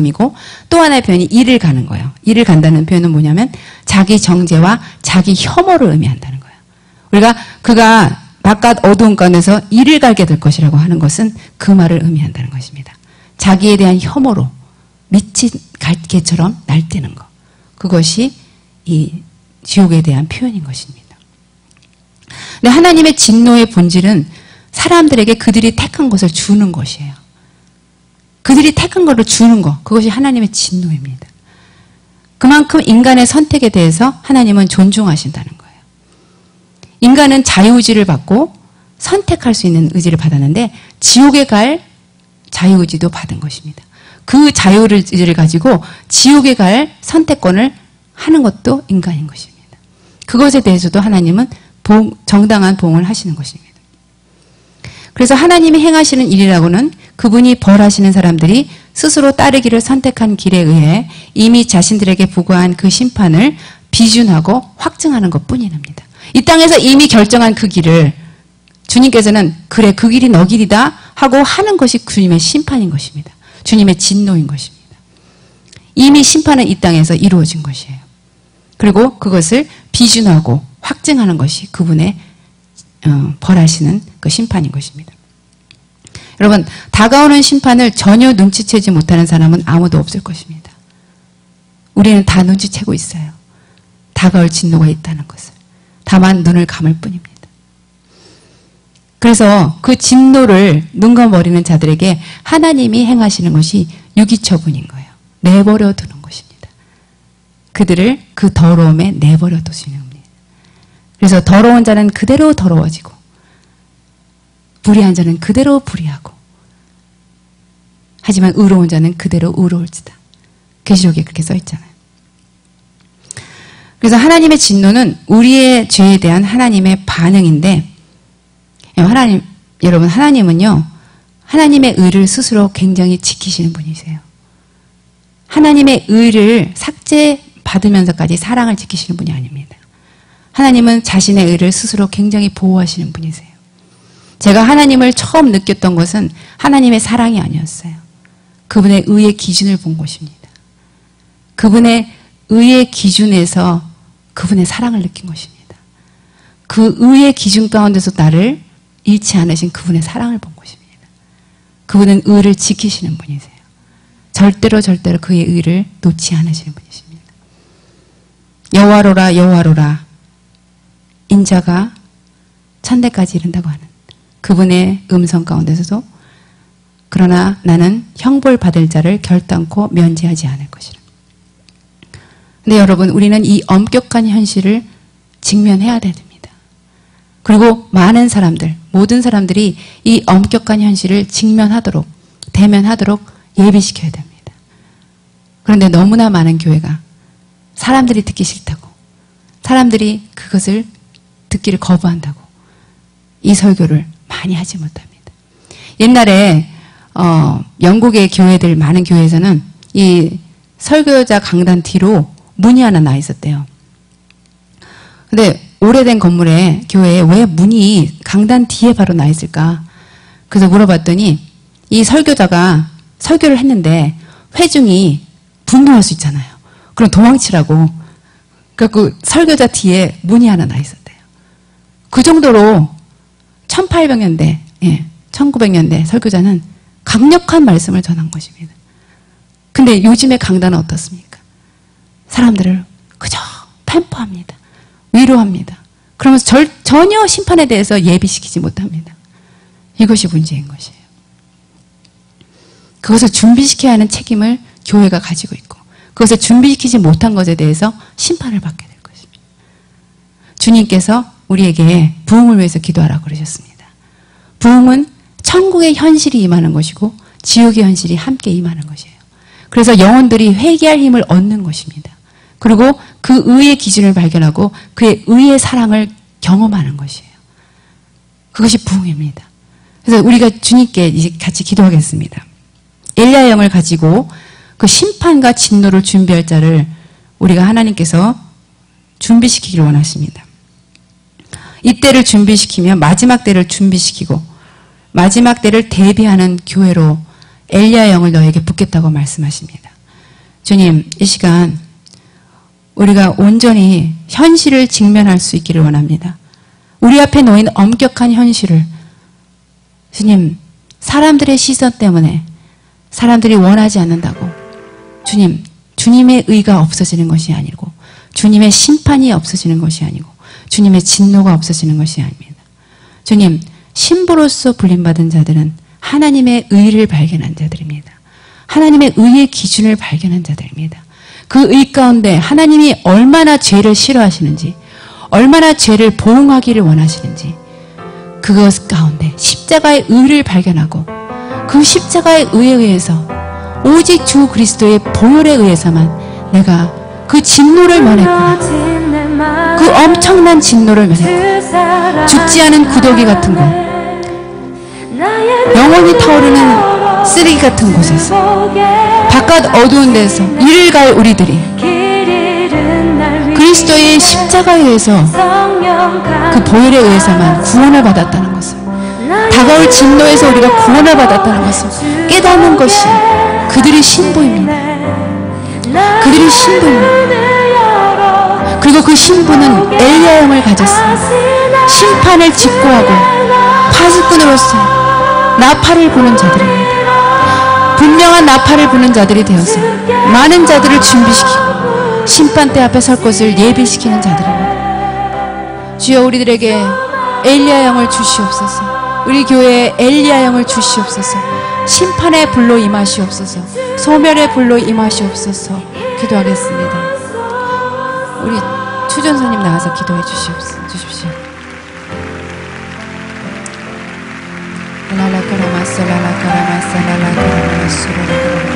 이고 또 하나의 표현이 이를 가는 거예요. 이를 간다는 표현은 뭐냐면 자기 정죄와 자기 혐오를 의미한다는 거예요. 우리가 그가 바깥 어두운 가운데서 이를 갈게 될 것이라고 하는 것은 그 말을 의미한다는 것입니다. 자기에 대한 혐오로 미친 갈개처럼 날뛰는 것. 그것이 이 지옥에 대한 표현인 것입니다. 근데 하나님의 진노의 본질은 사람들에게 그들이 택한 것을 주는 것이에요. 그들이 택한 것을 주는 것, 그것이 하나님의 진노입니다. 그만큼 인간의 선택에 대해서 하나님은 존중하신다는 거예요. 인간은 자유의지를 받고 선택할 수 있는 의지를 받았는데 지옥에 갈 자유의지도 받은 것입니다. 그 자유의지를 가지고 지옥에 갈 선택권을 하는 것도 인간인 것입니다. 그것에 대해서도 하나님은 정당한 보응을 하시는 것입니다. 그래서 하나님이 행하시는 일이라고는 그분이 벌하시는 사람들이 스스로 따르기를 선택한 길에 의해 이미 자신들에게 부과한 그 심판을 비준하고 확증하는 것뿐입니다. 이 땅에서 이미 결정한 그 길을 주님께서는 그래 그 길이 너 길이다 하고 하는 것이 주님의 심판인 것입니다. 주님의 진노인 것입니다. 이미 심판은 이 땅에서 이루어진 것이에요. 그리고 그것을 비준하고 확증하는 것이 그분의 벌하시는 그 심판인 것입니다. 여러분, 다가오는 심판을 전혀 눈치채지 못하는 사람은 아무도 없을 것입니다. 우리는 다 눈치채고 있어요. 다가올 진노가 있다는 것을. 다만 눈을 감을 뿐입니다. 그래서 그 진노를 눈 감아버리는 자들에게 하나님이 행하시는 것이 유기처분인 거예요. 내버려 두는 것입니다. 그들을 그 더러움에 내버려 두시는 겁니다. 그래서 더러운 자는 그대로 더러워지고 불의한 자는 그대로 불의하고 하지만 의로운 자는 그대로 의로울지다. 계시록에 그렇게 써 있잖아요. 그래서 하나님의 진노는 우리의 죄에 대한 하나님의 반응인데 여러분 하나님은요. 하나님의 의를 스스로 굉장히 지키시는 분이세요. 하나님의 의를 삭제받으면서까지 사랑을 지키시는 분이 아닙니다. 하나님은 자신의 의를 스스로 굉장히 보호하시는 분이세요. 제가 하나님을 처음 느꼈던 것은 하나님의 사랑이 아니었어요. 그분의 의의 기준을 본 것입니다. 그분의 의의 기준에서 그분의 사랑을 느낀 것입니다. 그 의의 기준 가운데서 나를 잃지 않으신 그분의 사랑을 본 것입니다. 그분은 의를 지키시는 분이세요. 절대로 그의 의를 놓지 않으시는 분이십니다. 여호와로라 여호와로라 인자가 천대까지 이른다고 하는 그분의 음성 가운데서도 그러나 나는 형벌 받을 자를 결단코 면제하지 않을 것이라. 근데 여러분 우리는 이 엄격한 현실을 직면해야 됩니다. 그리고 많은 사람들, 모든 사람들이 이 엄격한 현실을 직면하도록 대면하도록 예비시켜야 됩니다. 그런데 너무나 많은 교회가 사람들이 듣기 싫다고 사람들이 그것을 듣기를 거부한다고 이 설교를 많이 하지 못합니다. 옛날에 영국의 교회들 많은 교회에서는 이 설교자 강단 뒤로 문이 하나 나 있었대요. 근데 오래된 건물에 교회에 왜 문이 강단 뒤에 바로 나 있을까? 그래서 물어봤더니 이 설교자가 설교를 했는데 회중이 분노할 수 있잖아요. 그럼 도망치라고. 그래서 설교자 뒤에 문이 하나 나 있었대요. 그 정도로 1800년대, 1900년대 설교자는 강력한 말씀을 전한 것입니다. 근데 요즘의 강단은 어떻습니까? 사람들을 그저 팬퍼합니다. 위로합니다. 그러면서 전혀 심판에 대해서 예비시키지 못합니다. 이것이 문제인 것이에요. 그것을 준비시켜야 하는 책임을 교회가 가지고 있고 그것을 준비시키지 못한 것에 대해서 심판을 받게 될 것입니다. 주님께서 우리에게 부흥을 위해서 기도하라고 그러셨습니다. 부흥은 천국의 현실이 임하는 것이고 지옥의 현실이 함께 임하는 것이에요. 그래서 영혼들이 회개할 힘을 얻는 것입니다. 그리고 그 의의 기준을 발견하고 그의 의의 사랑을 경험하는 것이에요. 그것이 부흥입니다. 그래서 우리가 주님께 이제 같이 기도하겠습니다. 엘리야 영을 가지고 그 심판과 진노를 준비할 자를 우리가 하나님께서 준비시키기를 원하십니다. 이때를 준비시키며 마지막 때를 준비시키고 마지막 때를 대비하는 교회로 엘리야 영을 너에게 붓겠다고 말씀하십니다. 주님, 이 시간 우리가 온전히 현실을 직면할 수 있기를 원합니다. 우리 앞에 놓인 엄격한 현실을 주님, 사람들의 시선 때문에 사람들이 원하지 않는다고 주님, 주님의 의가 없어지는 것이 아니고 주님의 심판이 없어지는 것이 아니고 주님의 진노가 없어지는 것이 아닙니다. 주님, 신부로서 불림받은 자들은 하나님의 의를 발견한 자들입니다. 하나님의 의의 기준을 발견한 자들입니다. 그 의 가운데 하나님이 얼마나 죄를 싫어하시는지, 얼마나 죄를 보응하기를 원하시는지, 그것 가운데 십자가의 의를 발견하고 그 십자가의 의에 의해서 오직 주 그리스도의 보혈에 의해서만 내가 그 진노를 면했구나. 그 엄청난 진노를 면했구나. 죽지 않은 구더기 같은 곳, 영원히 타오르는 쓰레기 같은 곳에서, 바깥 어두운 데서 이를 갈 우리들이 그리스도의 십자가에 의해서 그 보혈에 의해서만 구원을 받았다는 것을, 다가올 진노에서 우리가 구원을 받았다는 것을 깨닫는 것이 그들의 신부입니다. 그들의 신부입니다. 그리고 그 신부는 엘리야 영을 가졌습니다. 심판을 직고하고 파수꾼으로서 나팔을 부는 자들입니다. 분명한 나팔을 부는 자들이 되어서 많은 자들을 준비시키고 심판대 앞에 설 것을 예비시키는 자들입니다. 주여, 우리들에게 엘리야 영을 주시옵소서. 우리 교회에 엘리야 영을 주시옵소서. 심판의 불로 임하시옵소서. 소멸의 불로 임하시옵소서. 기도하겠습니다. 우리 추전사님 나와서 기도해 주십시오. 라라카라마살라라카라마살라라카라마술라라카라마